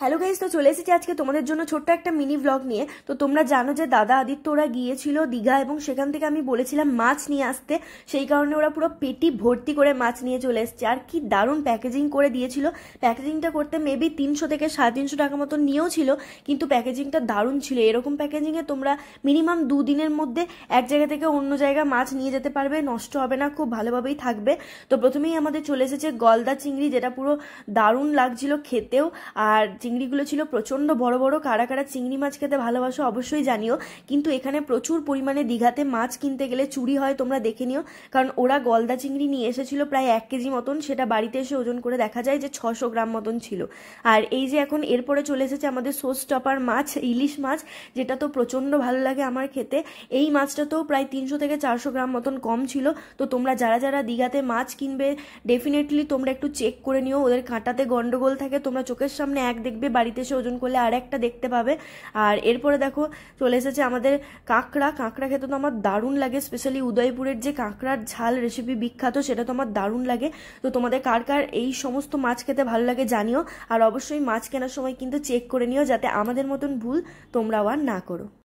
Hello guys, তো চলে এসেছি আজকে তোমাদের জন্য ছোট্ট একটা মিনি ব্লগ নিয়ে। তো তোমরা জানো যে দাদা আদিত্য ওরা গিয়েছিল দীঘা, এবং সেখান থেকে আমি বলেছিলাম মাছ নিয়ে আসতে। সেই কারণে ওরা পুরো পেটি ভর্তি করে মাছ নিয়ে চলে এসছে। আর কি দারুণ প্যাকেজিং করে দিয়েছিল। প্যাকেজিংটা করতে মেবি 300 থেকে 350 টাকা মতো নিয়েও ছিল, কিন্তু প্যাকেজিংটা দারুণ ছিল। এরকম প্যাকেজিংয়ে তোমরা মিনিমাম 2 দিনের মধ্যে এক জায়গা থেকে অন্য জায়গায় মাছ নিয়ে যেতে পারবে, নষ্ট হবে না, খুব ভালোভাবেই থাকবে। তো প্রথমেই আমাদের চলে এসেছে গলদা চিংড়ি, যেটা পুরো দারুণ লাগছিল খেতেও। আর চিংড়িগুলো ছিল প্রচণ্ড বড় বড়। কারা কারা চিংড়ি মাছ খেতে ভালোবাসো অবশ্যই জানিও। কিন্তু এখানে প্রচুর পরিমাণে দীঘাতে মাছ কিনতে গেলে চুরি হয়, তোমরা দেখে নিও। কারণ ওরা গলদা চিংড়ি নিয়ে এসেছিল প্রায় 1 কেজি মতন, সেটা বাড়িতে এসে ওজন করে দেখা যায় যে 600 গ্রাম মতন ছিল। আর এই যে এখন এরপরে চলে এসেছে আমাদের শো স্টপার মাছ, ইলিশ মাছ, যেটা তো প্রচণ্ড ভালো লাগে আমার খেতে। এই মাছটা তো প্রায় 300 থেকে 400 গ্রাম মতন কম ছিল। তো তোমরা যারা যারা দীঘাতে মাছ কিনবে ডেফিনেটলি তোমরা একটু চেক করে নিও, ওদের কাঁটাতে গন্ডগোল থাকে। তোমরা চোখের সামনে এক দেখবে, বাড়িতে এসে ওজন করলে আর একটা দেখতে পাবে। আর এরপরে দেখো চলে এসেছে আমাদের কাঁকড়া। কাঁকড়া খেতে তো আমার দারুণ লাগে, স্পেশালি উদয়পুরের যে কাঁকড়ার ঝাল রেসিপি বিখ্যাত, সেটা তো আমার দারুণ লাগে। তো তোমাদের কার কার এই সমস্ত মাছ খেতে ভালো লাগে জানিও। আর অবশ্যই মাছ কেনার সময় কিন্তু চেক করে নিও, যাতে আমাদের মতন ভুল তোমরাও আর না করো।